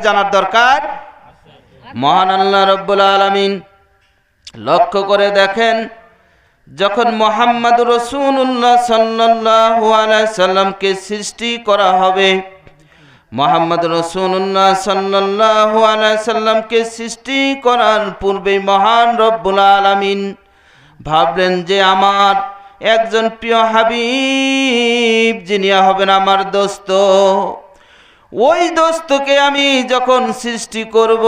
জানার দরকার। মহান আল্লাহ রব্বুল আলামিন লক্ষ্য করে দেখেন, যখন মুহাম্মদ রাসূলুল্লাহ সাল্লাল্লাহু আলাইহি সাল্লামকে সৃষ্টি করা হবে, মুহাম্মদ রাসূলুল্লাহ সাল্লাল্লাহু আলাইহি সাল্লামকে সৃষ্টি করার পূর্বে মহান রব্বুল আলামিন ভাবলেন যে আমার একজন প্রিয় হাবিব যিনি হবেন আমার দোস্ত, ওই দোস্তকে আমি যখন সৃষ্টি করব,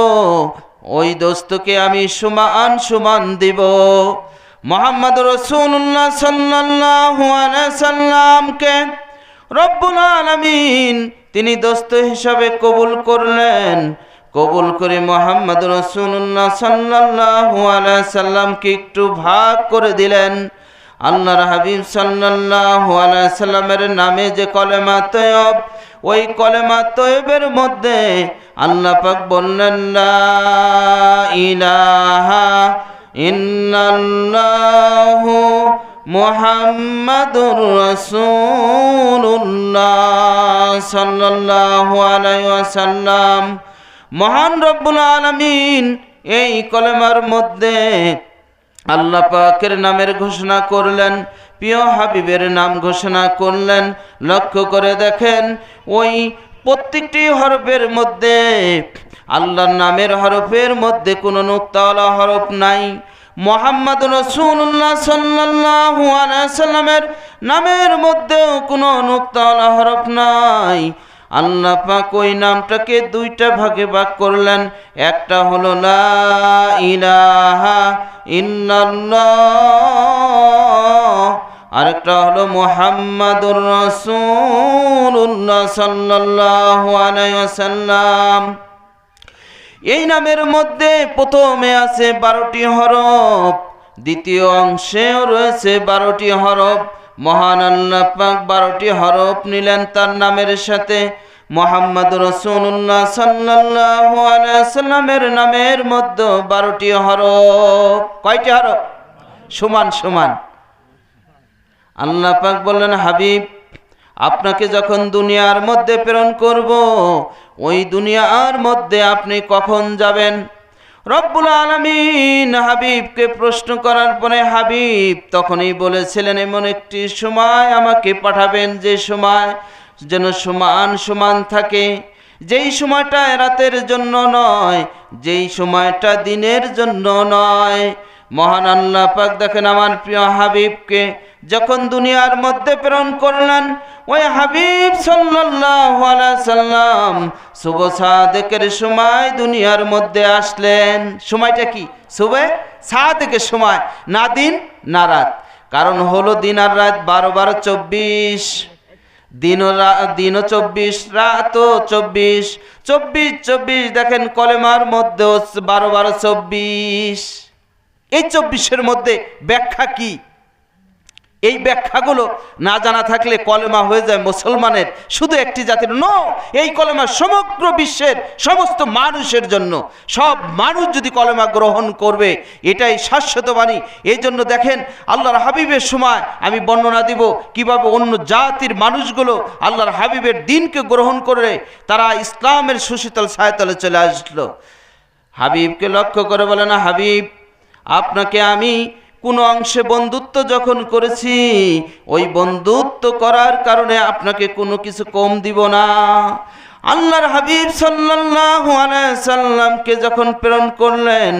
ওই দোস্তকে আমি সমান দিব। মুহাম্মদ রাসূলুল্লাহ সাল্লাল্লাহু আলাইহি সাল্লামকে রব্বুল আলামিন তিনি দোস্ত হিসাবে কবুল করলেন। কবুল করে মুহাম্মদ রাসূলুল্লাহ সাল্লাল্লাহু আলাইহি সাল্লামকে একটু ভাগ করে দিলেন। আল্লাহর হাবিব সাল্লাল্লাহু আলাইহি সাল্লামের নামে যে কলেমা তয়্যব, ওই কলেমা তয়্যবের মধ্যে আল্লাহ পাক বললেন লা ইলাহা ইল্লাল্লাহু মুহাম্মাদুর রাসূলুল্লাহ সাল্লাল্লাহু আলাইহি ওয়াসাল্লাম। মহান রব্বুল আলামিন এই কলেমার মধ্যে আল্লাহ পাকের নামের ঘোষণা করলেন, প্রিয় হাবিবের নাম ঘোষণা করলেন। লক্ষ্য করে দেখেন, ওই প্রত্যেকটি হরফের মধ্যে আল্লাহর নামের হরফের মধ্যে কোনো নুক্তাওয়ালা হরফ নাই। মুহাম্মদ রাসূলুল্লাহ সাল্লাল্লাহু আলাইহি সাল্লামের নামের মধ্যেও কোনো নুক্তাওয়ালা হরফ নাই। আল্লাহ পাক ওই নামটাকে দুইটা ভাগে ভাগ করলেন। একটা হলো লা ইলাহা ইল্লাল্লাহ, আরেকটা হলো মুহাম্মাদুর রাসূলুল্লাহ সাল্লাল্লাহু আলাইহি ওয়াসাল্লাম। এই নামের মধ্যে প্রথমে আছে 12টি হরফ, দ্বিতীয় অংশেও রয়েছে 12টি হরফ। মহান আল্লাহ পাক 12টি হরফ নিলেন তার নামের সাথে। মুহাম্মদ রাসূলুল্লাহ সাল্লাল্লাহু আলাইহি সাল্লামের নামের মধ্যে 12টি হরফ। কয়টি হরফ? সমান। আল্লাহ পাক বললেন, হাবিব আপনাকে যখন দুনিয়ার মধ্যে প্রেরণ করব, ওই দুনিয়ার মধ্যে আপনি কখন যাবেন? রব্বুল আলামিন হাবিবকে প্রশ্ন করার পরে হাবিব তখনই বলেছিলেন, এমন একটি সময় আমাকে পাঠাবেন যে সময় যেন সমান থাকে, যেই সময়টা রাতের জন্য নয়, যেই সময়টা দিনের জন্য নয়। মহান আল্লাহ পাক দেখেন আমার প্রিয় হাবিবকে যখন দুনিয়ার মধ্যে প্রেরণ করলেন, ওই হাবিব সাল্লাল্লাহু আলাইহি সাল্লাম সুবহ সাদেকের সময় দুনিয়ার মধ্যে আসলেন। সময়টা কি? সুবহ সাদেকের সময়, না দিন না রাত। কারণ হলো দিন আর রাত 12 24, দিনও 24, রাতও 24। দেখেন কলেমার মধ্যে 12 24। এই 24-এর মধ্যে ব্যাখ্যা কি? এই ব্যাখ্যাগুলো না জানা থাকলে কলেমা হয়ে যায় মুসলমানের শুধু একটি জাতির। এই কলেমা সমগ্র বিশ্বের সমস্ত মানুষের জন্য। সব মানুষ যদি কলেমা গ্রহণ করবে, এটাই শাশ্বত বাণী। এই জন্য দেখেন আল্লাহর হাবিবের সময় আমি বর্ণনা দিব কিভাবে অন্য জাতির মানুষগুলো আল্লাহর হাবিবের দিনকে গ্রহণ করে তারা ইসলামের সুশীতল ছায়াতলে চলে আসলো। হাবিবকে লক্ষ্য করে বলে না, হাবিব আপনাকে আমি কোনো অংশে বন্ধুত্ব যখন করেছি, ওই বন্ধুত্ব করার কারণে আপনাকে কোনো কিছু কম দিব না। আল্লাহর হাবিব সাল্লাল্লাহু আলাইহি সাল্লামকে যখন প্রেরণ করলেন,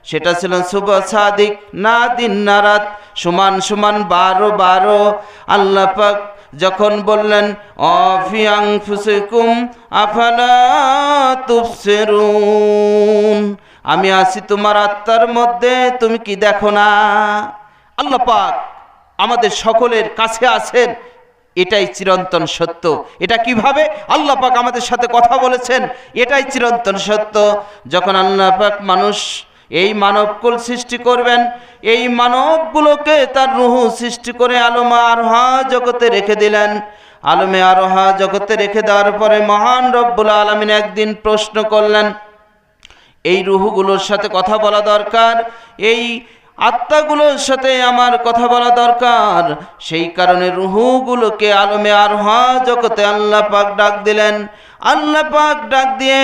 সেটা ছিল সুবহ সাদিক, না দিন না রাত, সমান 12। আল্লাহ পাক যখন বললেন অফি আনফুসিকুম আফালা তুবসিরুন, আমি আছি তোমার আত্মার মধ্যে, তুমি কি দেখো না? আল্লাহ পাক আমাদের সকলের কাছে আছেন, এটাই চিরন্তন সত্য। এটা কিভাবে আল্লাহ পাক আমাদের সাথে কথা বলেছেন, এটাই চিরন্তন সত্য। যখন আল্লাহ পাক এই মানবকুল সৃষ্টি করবেন, এই মানবগুলোকে তার রূহ সৃষ্টি করে আলমে আরোহা জগতে রেখে দিলেন। আলমে আরোহা জগতে রেখে দেওয়ার পরে মহান রব্বুল আলামিন একদিন প্রশ্ন করলেন, এই রূহগুলোর সাথে কথা বলা দরকার, এই আত্মাগুলোর সাথে আমার কথা বলা দরকার। সেই কারণে রূহগুলোকে আলমে আরোহা জগতে আল্লাহ পাক ডাক দিলেন। আল্লাহ পাক ডাক দিয়ে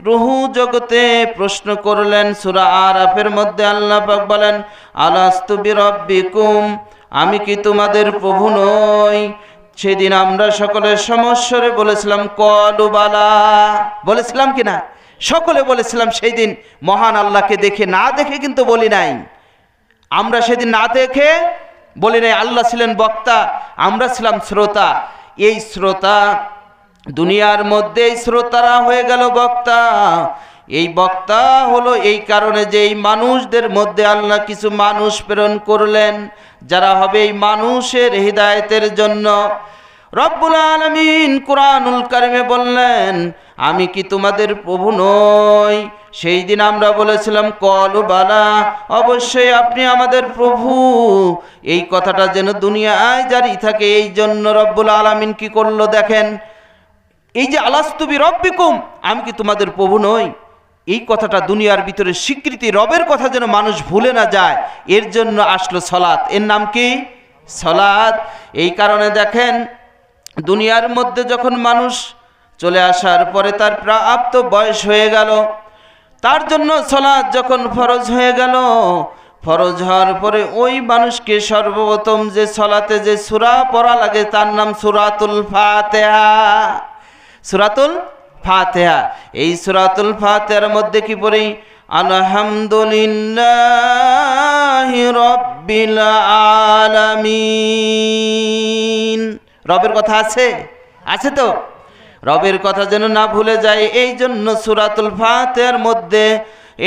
রুহু জগতে প্রশ্ন করলেন। সূরা আরাফের মধ্যে আল্লাহ পাক বলেন, আলাস্তু বিরাব্বিকুম, আমি কি তোমাদের প্রভু নই? সেদিন আমরা সকলে সমস্বরে বলেছিলাম ক্বালু বালা, বলেছিলাম কিনা? সকলে বলেছিলাম। সেই দিন মহান আল্লাহকে দেখে না দেখে কিন্তু বলি নাই, আমরা সেদিন না দেখে বলি নাই। আল্লাহ ছিলেন বক্তা, আমরা ছিলাম শ্রোতা। এই শ্রোতা দুনিয়ার মধ্যে এই শ্রোতারা হয়ে গেল বক্তা। এই বক্তা হলো এই কারণে যে এই মানুষদের মধ্যে আল্লাহ কিছু মানুষ প্রেরণ করলেন যারা হবে এই মানুষের হিদায়াতের জন্য। রব্বুল আলামিন কুরআনুল কারিমে বললেন, আমি কি তোমাদের প্রভু নই? সেই দিন আমরা বলেছিলাম ক্বালু বালা, অবশ্যই আপনি আমাদের প্রভু। এই কথাটা যেন দুনিয়ায় জারি থাকে, এই জন্য রব্বুল আলামিন কি করলো দেখেন, এই যে আলাস্তু বিরাব্বিকুম, আমি কি তোমাদের প্রভু নই, এই কথাটা দুনিয়ার ভিতরে স্বীকৃতি, রবের কথা যেন মানুষ ভুলে না যায়, এর জন্য আসলো সালাত। এর নাম কি? সালাত। এই কারণে দেখেন দুনিয়ার মধ্যে যখন মানুষ চলে আসার পরে তার প্রাপ্ত বয়স হয়ে গেল, তার জন্য সালাত যখন ফরজ হয়ে গেল, ফরজ হওয়ার পরে ওই মানুষকে সর্বপ্রথম যে সালাতে যে সূরা পড়া লাগে তার নাম সূরাতুল ফাতিহা। সূরাতুল ফাতিহা। এই সূরাতুল ফাতিহার মধ্যে কি পড়ি? আলহামদুলিল্লাহি রাব্বিল আলামিন। রবের কথা আছে? আছে তো? রবের কথা যেন না ভুলে যায়, এই জন্য সূরাতুল ফাতিহার মধ্যে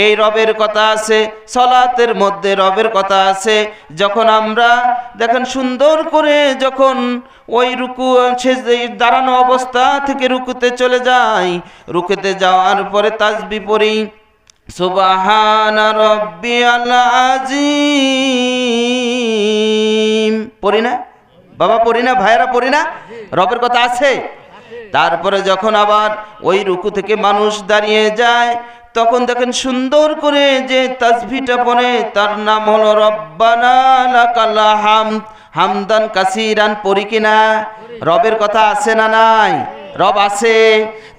এই রবের কথা আছে, সালাতের মধ্যে রবের কথা আছে। যখন আমরা দেখেন সুন্দর করে যখন ওই রুকু দাঁড়ানো অবস্থা থেকে রুকুতে চলে যাই, রুকুতে যাওয়ার পরে তাসবিহ পড়ি, সুবহানা রাব্বিয়াল আযীম। পড়ি না বাবা? পড়ি না ভাইয়েরা? পড়ি না? রবের কথা আছে। তারপরে যখন আবার ওই রুকু থেকে মানুষ দাঁড়িয়ে যায়, তখন দেখেন সুন্দর করে যে তাসবিহটা পড়ে তার নাম হলো রব্বানা লাকাল হামদ, হামদান কাসীরান। পড়ি কিনা? রবের কথা আছে না নাই? রব আছে।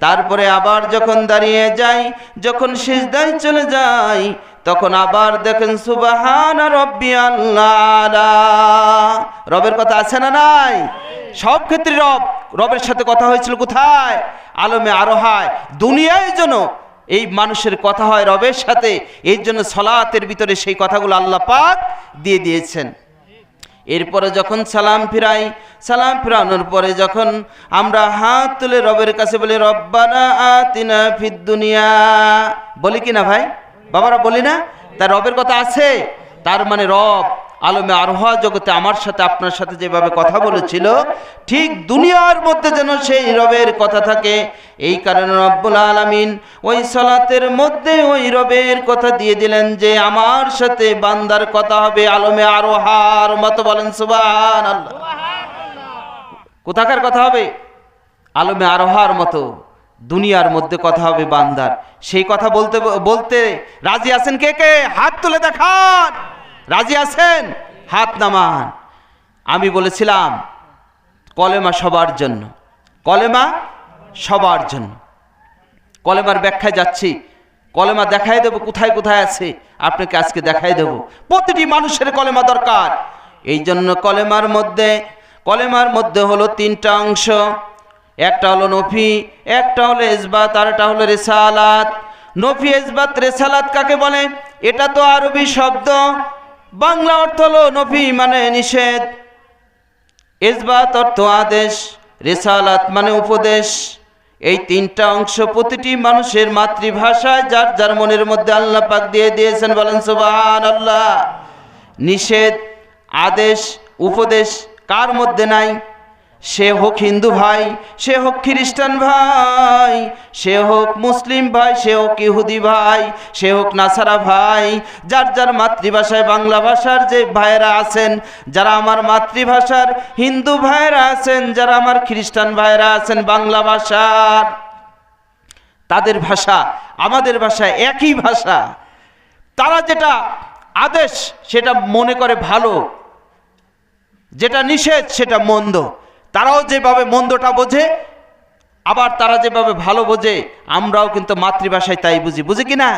তারপরে আবার যখন দাঁড়িয়ে যাই, যখন সিজদায় চলে যাই, তখন আবার দেখেন সুবহানা রাব্বিয়াল আলা। রবের কথা আছে না নাই? সব ক্ষেত্রে রবের সাথে কথা হয়েছিল কোথায়? আলমে আরোহায়। দুনিয়ায় যেন এই মানুষের কথা হয় রবের সাথে, এই জন্য সালাতের ভিতরে সেই কথাগুলো আল্লাহ পাক দিয়ে দিয়েছেন। এরপরে যখন সালাম ফিরাই, সালাম ফিরানোর পরে যখন আমরা হাত তুলে রবের কাছে বলি রব্বানা আতিনা ফিদ দুনিয়া, বলি কি না ভাই? বাবারা বলি না? তার রবের কথা আছে। তার মানে রব আলমে আরোহা জগতে আমার সাথে আপনার সাথে যেভাবে কথা বলেছিল, ঠিক দুনিয়ার মধ্যে যেন সেই রবের কথা থাকে। এই কারণে রব্বুল আলামিন ওই সালাতের মধ্যে ওই রবের কথা দিয়ে দিলেন যে আমার সাথে বান্দার কথা হবে আলমে আরোহার মতো। বলেন সুবহানাল্লাহ। কোথাকার কথা হবে? আলমে আরোহার মতো দুনিয়ার মধ্যে কথা হবে বান্দার। সেই কথা বলতে বলতে রাজি আছেন কে কে? হাত তুলে দেখান। রাজি আছেন? হাত নামান। আমি বলেছিলাম কলেমা সবার জন্য, কলেমা সবার জন্য। কলেমার ব্যাখ্যায় যাচ্ছি, কলেমা দেখাই দেব কোথায় কোথায় আছে, আপনাকে আজকে দেখাই দেব। প্রতিটি মানুষের কলেমা দরকার। এই জন্য কলেমার মধ্যে হলো তিনটা অংশ। একটা হলো নফি, একটা হলো ইসবাত, আর একটা হলো রিসালাত। নফি, ইসবাত, রিসালাত কাকে বলে? এটা তো আরবি শব্দ, বাংলা অর্থ হলো নফি মানে নিষেধ, ইসবাত অর্থ আদেশ, রিসালাত মানে উপদেশ। এই তিনটা অংশ প্রতিটি মানুষের মাতৃভাষায় যার যার মনের মধ্যে আল্লাহ পাক দিয়ে দিয়েছেন। বলেন সুবহানাল্লাহ। নিষেধ, আদেশ, উপদেশ কার মধ্যে নাই? সে হোক হিন্দু ভাই, সে হোক খ্রিস্টান ভাই, সে হোক মুসলিম ভাই, সে হোক ইহুদি ভাই, সে হোক নাসারা ভাই, যার যার মাতৃভাষায় বাংলা ভাষার যে ভাইয়েরা আছেন, যারা আমার মাতৃভাষার হিন্দু ভাইয়েরা আছেন, যারা আমার খ্রিস্টান ভাইয়েরা আছেন বাংলা ভাষার, তাদের ভাষা আমাদের ভাষা একই ভাষা। তারা যেটা আদেশ সেটা মনে করে ভালো, যেটা নিষেধ সেটা মন্দ। তারাও যেভাবে মন্দটা বোঝে, আবার তারা যেভাবে ভালো বোঝে আমরাও কিন্তু মাতৃভাষায় তাই বুঝি, বুঝি কি না?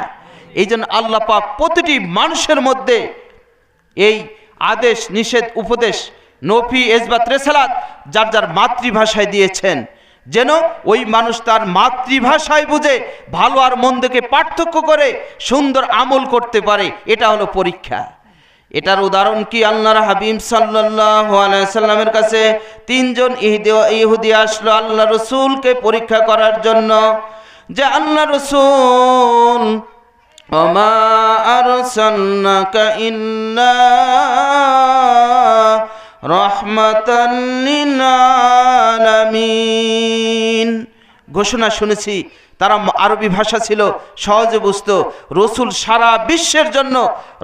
এই জন্য আল্লাহ পাক প্রতিটি মানুষের মধ্যে এই আদেশ নিষেধ উপদেশ নফি এজবাত রেসালাত যার যার মাতৃভাষায় দিয়েছেন, যেন ওই মানুষ তার মাতৃভাষায় বুঝে ভালো আর মন্দকে পার্থক্য করে সুন্দর আমল করতে পারে। এটা হলো পরীক্ষা। এটার উদাহরণ কি? আল্লাহর হাবিব সাল্লাল্লাহু আলাইহি সাল্লামের কাছে তিনজন ইহুদি আসলো আল্লাহ রসুলকে পরীক্ষা করার জন্য, যে আল্লাহ রসুল ওমা আরসালনাকা ইল্লা রাহমাতাল লিল আলামিন। ঘোষণা শুনেছি, তারা আরবি ভাষা ছিল, সহজে বুঝত। রসুল সারা বিশ্বের জন্য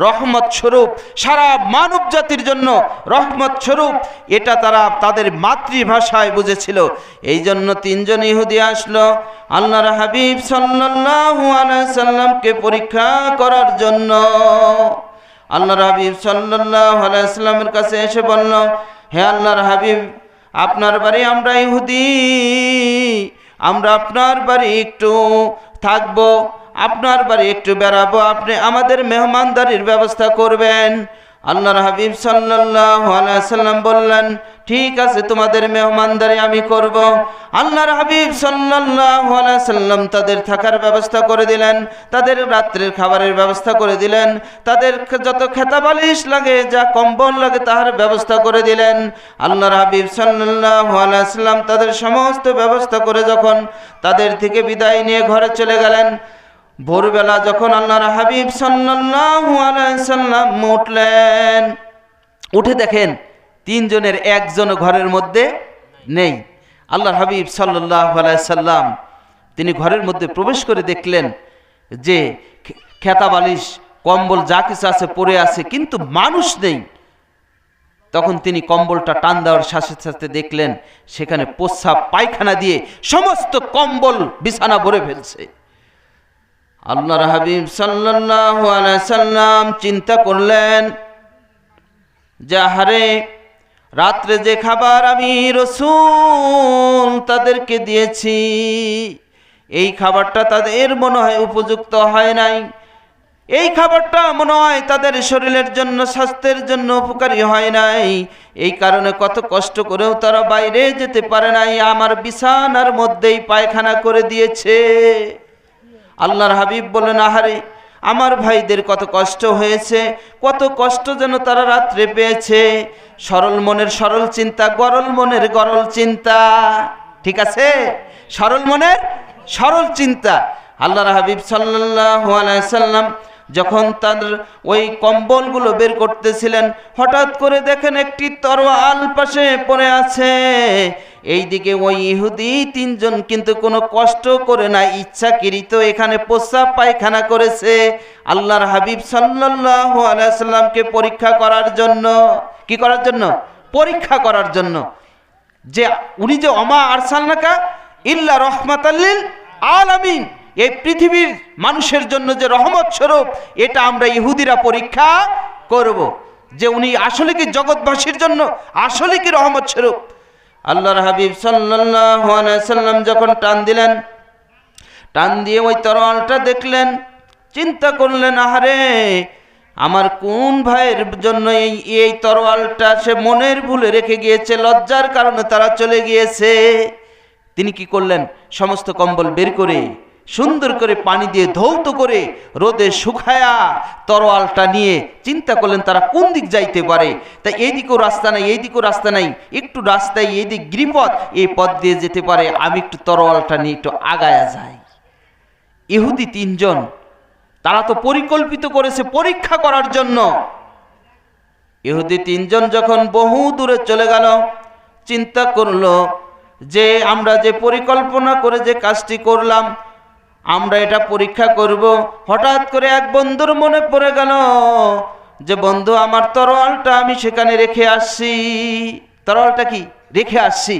রহমত স্বরূপ, সারা মানব জাতির জন্য রহমত স্বরূপ, এটা তারা তাদের মাতৃভাষায় বুঝেছিল। এই জন্য তিনজন ইহুদি আসলো আল্লাহর হাবিব সাল্লাল্লাহু আলাইহি সাল্লামকে পরীক্ষা করার জন্য। আল্লাহর হাবিব সাল্লাল্লাহু আলাইহি সাল্লামের কাছে এসে বলল, হে আল্লাহর হাবিব, আপনার বাড়ি আমরা ইহুদি, আমরা আপনার বাড়ি একটু থাকবো, আপনার বাড়ি একটু বেড়াবো, আপনি আমাদের মেহমানদারির ব্যবস্থা করবেন। আল্লাহর হাবিব সাল্লাল্লাহু আলাইহি সাল্লাম বললেন, ঠিক আছে, তোমাদের মেহমানদারি আমি করব। আল্লাহর হাবিব সাল্লাল্লাহু আলাইহি সাল্লাম তাদের থাকার ব্যবস্থা করে দিলেন, তাদের রাত্রের খাবারের ব্যবস্থা করে দিলেন, তাদের যত খেতা বালিশ লাগে, যা কম্বল লাগে তাহার ব্যবস্থা করে দিলেন। আল্লাহর হাবিব সাল্লাল্লাহু আলাইহি সাল্লাম তাদের সমস্ত ব্যবস্থা করে যখন তাদের থেকে বিদায় নিয়ে ঘরে চলে গেলেন, ভোরবেলা যখন আল্লাহর হাবিব সাল্লাল্লাহু আলাইহি সাল্লাম উঠলেন, উঠে দেখেন তিনজনের একজন ঘরের মধ্যে নেই। আল্লাহর হাবিব সাল্লাল্লাহু আলাইহি সাল্লাম তিনি ঘরের মধ্যে প্রবেশ করে দেখলেন যে খেতা বালিশ কম্বল যা কিছু আছে পড়ে আছে, কিন্তু মানুষ নেই। তখন তিনি কম্বলটা টান দেওয়ার সাথে সাথে দেখলেন সেখানে প্রস্রাব পায়খানা দিয়ে সমস্ত কম্বল বিছানা ভরে ফেলছে। আল্লাহর হাবিব সাল্লাল্লাহু আলাইহি সাল্লাম চিন্তা করলেন যে হারে, রাত্রে যে খাবার আমি রাসূল তাদেরকে দিয়েছি, এই খাবারটা তাদের মনে হয় উপযুক্ত হয় নাই, এই খাবারটা মনে হয় তাদের শরীরের জন্য স্বাস্থ্যের জন্য উপকারী হয় নাই, এই কারণে কত কষ্ট করেও তারা বাইরে যেতে পারে নাই, আমার বিছানার মধ্যেই পায়খানা করে দিয়েছে। আল্লাহর হাবিব বলেন, আহারে আমার ভাইদের কত কষ্ট হয়েছে, কত কষ্ট যেন তারা রাত্রে পেয়েছে। সরল মনের সরল চিন্তা, গরল মনের গরল চিন্তা, ঠিক আছে? সরল মনের সরল চিন্তা। আল্লাহর হাবিব সাল্লাল্লাহু আলাইহি সাল্লাম যখন তাদের ওই কম্বলগুলো বের করতেছিলেন, হঠাৎ করে দেখেন একটি তরোয়াল পাশে পড়ে আছে। এইদিকে ওই ইহুদি তিনজন কিন্তু কোনো কষ্ট করে না, ইচ্ছাকৃত এখানে প্রস্রাব পায়খানা করেছে আল্লাহর হাবিব সাল্লাল্লাহু আলাইহি সাল্লামকে পরীক্ষা করার জন্য। কি করার জন্য? পরীক্ষা করার জন্য, যে উনি যে ওমা আরসালনাকা ইল্লা রাহমাতাল লিল আলামিন, এই পৃথিবীর মানুষের জন্য যে রহমত স্বরূপ, এটা আমরা ইহুদিরা পরীক্ষা করব যে উনি আসলে কি জগৎবাসীর জন্য আসলে কি রহমত স্বরূপ। আল্লাহর হাবিব সাল্লাল্লাহু আলাইহি সাল্লাম যখন টান দিলেন, টান দিয়ে ওই তরোয়ালটা দেখলেন, চিন্তা করলেন, আহারে আমার কোন ভাইয়ের জন্য এই তরোয়ালটা সে মনের ভুলে রেখে গিয়েছে, লজ্জার কারণে তারা চলে গিয়েছে। তিনি কি করলেন, সমস্ত কম্বল বের করে সুন্দর করে পানি দিয়ে ধৌত করে রোদে শুকায়া তরোয়ালটা নিয়ে চিন্তা করলেন তারা কোন দিক যাইতে পারে। তাই এইদিকেও রাস্তা নাই, এইদিকেও রাস্তা নাই, একটু রাস্তায় এইদিক গিরিপথ, এই পথ দিয়ে যেতে পারে, আমি একটু তরোয়ালটা নিয়ে একটু আগায়া যাই। ইহুদি তিনজন, তারা তো পরিকল্পিত করেছে পরীক্ষা করার জন্য। ইহুদি তিনজন যখন বহু দূরে চলে গেল, চিন্তা করলো যে আমরা যে পরিকল্পনা করে যে কাজটি করলাম, আমরা এটা পরীক্ষা করব। হঠাৎ করে এক বন্ধুর মনে পড়ে গেল যে বন্ধু, আমার তরোয়ালটা আমি সেখানে রেখে আসছি, তরোয়ালটা কি রেখে আসছি।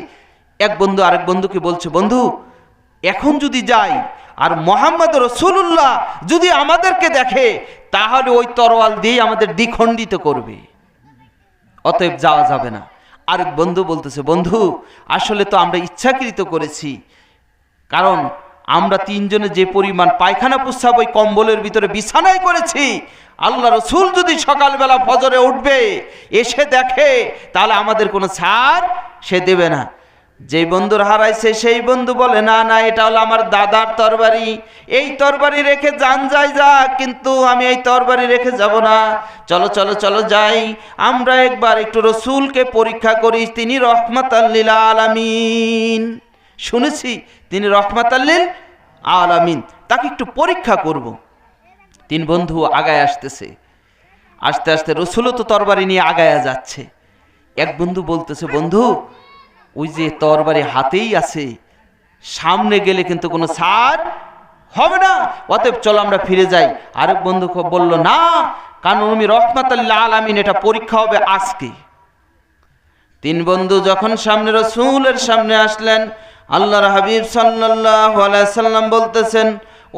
এক বন্ধু আরেক বন্ধুকে বলছে, বন্ধু এখন যদি যাই আর মুহাম্মদ রাসূলুল্লাহ যদি আমাদেরকে দেখে, তাহলে ওই তরোয়াল দিয়ে আমাদের দ্বিখণ্ডিত করবে, অতএব যাওয়া যাবে না। আরেক বন্ধু বলতেছে, বন্ধু আসলে তো আমরা ইচ্ছাকৃত করেছি, কারণ আমরা তিনজনে যে পরিমাণ পায়খানা প্রস্রাব ওই কম্বলের ভিতরে বিছানায় করেছি, আল্লাহ রসুল যদি সকালবেলা ফজরে উঠবে এসে দেখে, তাহলে আমাদের কোনো ছাড় সে দেবে না। যেই বন্ধুর হারাইছে সেই বন্ধু বলে, না না, এটা হলো আমার দাদার তরবারি, এই তরবারি রেখে যান যাই যা, কিন্তু আমি এই তরবারি রেখে যাব না। চলো চলো চলো যাই, আমরা একবার একটু রসুলকে পরীক্ষা করি, তিনি রহমাতাল লিল আলামিন। শুনেছি তিনি রহমাতাল লিল আলামিন, তাকে একটু পরীক্ষা করব। তিন বন্ধু আগায় আসতেছে, আস্তে আস্তে রসুলও তো তরবারি নিয়ে আগায়া যাচ্ছে। এক বন্ধু বলতেছে, বন্ধু ওই যে তরবারি হাতেই আছে, সামনে গেলে কিন্তু কোনো ছাড় হবে না, অতএব চলো আমরা ফিরে যাই। আরেক বন্ধু বলল, না, কারণ উনি রহমাতাল লিল আলামিন, এটা পরীক্ষা হবে আজকে। তিন বন্ধু যখন সামনে রসুলের সামনে আসলেন, আল্লাহর হাবিব সাল্লাল্লাহু আলাইহি সাল্লাম বলতেছেন,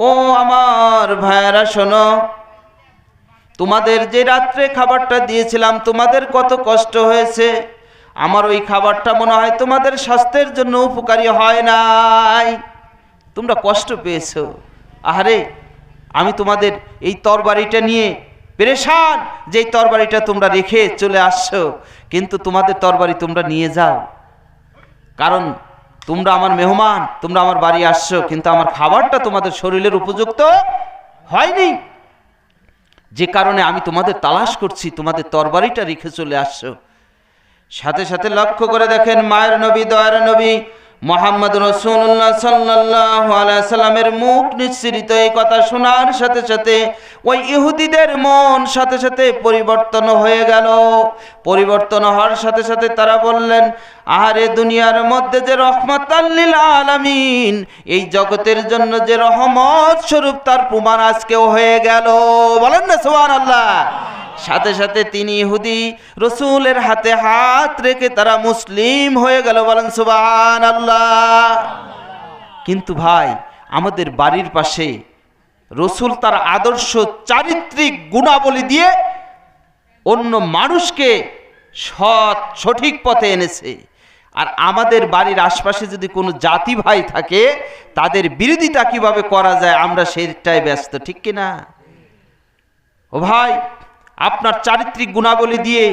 ও আমার ভাইয়েরা শোনো, তোমাদের যে রাত্রে খাবারটা দিয়েছিলাম তোমাদের কত কষ্ট হয়েছে, আমার ওই খাবারটা মনে হয় তোমাদের স্বাস্থ্যের জন্য উপকারী হয় নাই, তোমরা কষ্ট পেয়েছো। আহারে, আমি তোমাদের এই তরবারিটা নিয়ে পেরেশান, যে এই তরবারিটা তোমরা রেখে চলে আসছো, কিন্তু তোমাদের তরবারি তোমরা নিয়ে যাও, কারণ তোমরা আমার মেহমান, তোমরা আমার বাড়ি আসছো, কিন্তু আমার খাবারটা তোমাদের শরীরের উপযুক্ত হয়নি, যে কারণে আমি তোমাদের তালাশ করছি, তোমাদের তরবারিটা রেখে চলে আসছো। সাথে সাথে লক্ষ্য করে দেখেন, মায়ের নবী, দয়ার নবী মুহাম্মদ রাসূলুল্লাহ সাল্লাল্লাহু আলাইহি সাল্লামের মুখ নিঃসৃত এই কথা শোনার সাথে সাথে ওই ইহুদিদের মন সাথে সাথে পরিবর্তন হয়ে গেল। পরিবর্তন হওয়ার সাথে সাথে তারা বললেন, আহারে, দুনিয়ার মধ্যে যে রহমাতাল লিল আলামিন, এই জগতের জন্য যে রহমত স্বরূপ, তার প্রমাণ আজকেও হয়ে গেল। বলেন না সুবহানাল্লাহ। সাথে সাথে তিনি ইহুদি রসুলের হাতে হাত রেখে তারা মুসলিম হয়ে গেল। বলেন সুবহানাল্লাহ। কিন্তু ভাই, আমাদের বাড়ির পাশে রসুল তার আদর্শ চারিত্রিক গুণাবলী দিয়ে অন্য মানুষকে সঠিক পথে এনেছে, আর আমাদের বাড়ির আশপাশে যদি কোনো জাতি ভাই থাকে, তাদের বিরোধিতা কিভাবে করা যায় আমরা সেটাই ব্যস্ত, ঠিক কিনা? ও ভাই, আপনার চারিত্রিক গুণাবলী দিয়ে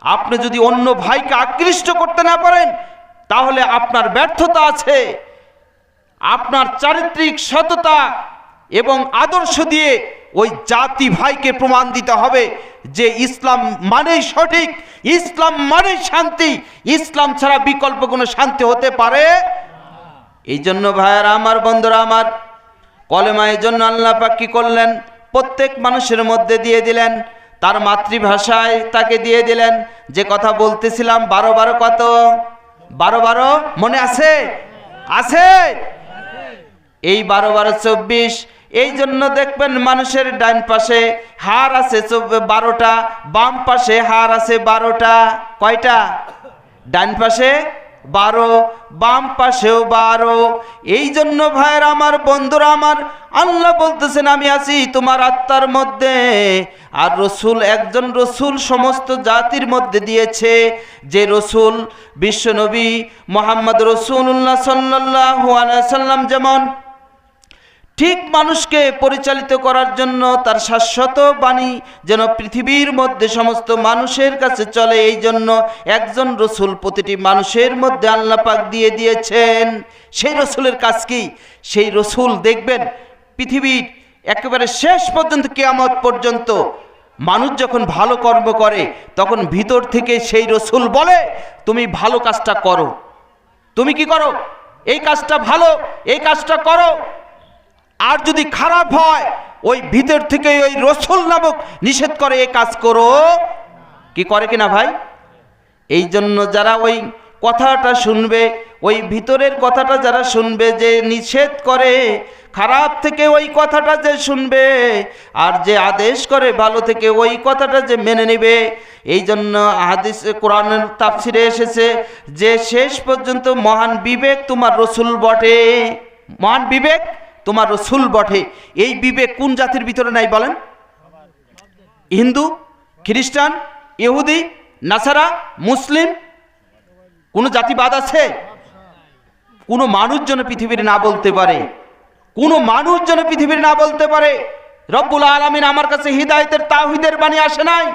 আপনি যদি অন্য ভাইকে আকৃষ্ট করতে না পারেন, তাহলে আপনার ব্যর্থতা আছে। আপনার চারিত্রিক সততা এবং আদর্শ দিয়ে ওই জাতি ভাইকে প্রমাণ দিতে হবে যে ইসলাম মানেই সঠিক, ইসলাম মানেই শান্তি, ইসলাম ছাড়া বিকল্প কোনো শান্তি হতে পারে। এই জন্য ভাইয়েরা আমার, বন্ধুরা আমার, কলেমা এই জন্য আল্লাহ পাক কি করলেন, প্রত্যেক মানুষের মধ্যে দিয়ে দিলেন, তার মাতৃভাষায় তাকে দিয়ে দিলেন। যে কথা বলতেছিলাম 12 কত, 12 মনে আছে? আছে। এই 12 24। এই জন্য দেখবেন মানুষের ডান পাশে হাড় আছে 12টা, বাম পাশে হাড় আছে 12টা। কয়টা? ডান পাশে 12, বাম পাশেও 12। এই জন্য ভাইয়ের আমার, বন্ধুরা আমার, আল্লাহ বলতেছেন, আমি আছি তোমার আত্মার মধ্যে। আর রসুল, একজন রসুল সমস্ত জাতির মধ্যে দিয়েছে, যে রসুল বিশ্বনবী মুহাম্মদ রাসূলুল্লাহ সাল্লাল্লাহু আলাইহি সাল্লাম যেমন ঠিক মানুষকে পরিচালিত করার জন্য তার শাশ্বত বাণী যেন পৃথিবীর মধ্যে সমস্ত মানুষের কাছে চলে, এই জন্য একজন রসুল প্রতিটি মানুষের মধ্যে আল্লাহ পাক দিয়ে দিয়েছেন। সেই রসুলের কাজ কি? সেই রসুল দেখবেন পৃথিবীর একেবারে শেষ পর্যন্ত, কিয়ামত পর্যন্ত মানুষ যখন ভালো কর্ম করে, তখন ভিতর থেকে সেই রসুল বলে, তুমি ভালো কাজটা করো, তুমি কি করো, এই কাজটা ভালো, এই কাজটা করো। আর যদি খারাপ হয়, ওই ভিতর থেকে ওই রসুল নামক নিষেধ করে, এই কাজ করো। কি করে কিনা ভাই? এই জন্য যারা ওই কথাটা শুনবে, ওই ভিতরের কথাটা যারা শুনবে, যে নিষেধ করে খারাপ থেকে ওই কথাটা যে শুনবে, আর যে আদেশ করে ভালো থেকে ওই কথাটা যে মেনে নেবে। এই জন্য হাদিস কোরআনের তাফসিরে এসেছে যে শেষ পর্যন্ত মহান বিবেক তোমার রসুল বটে, মহান বিবেক তোমার রসুল বটে। এই বিবেক কোন জাতির ভিতরে নাই বলেন? হিন্দু, খ্রিস্টান, ইহুদি, নাসারা, মুসলিম, কোন জাতি বাদ আছে? কোনো মানুষ যেন পৃথিবীর না বলতে পারে, কোনো মানুষ যেন পৃথিবীর না বলতে পারে রব্বুল আলামিন আমার কাছে হিদায়াতের তাওহীদের বাণী আসে নাই।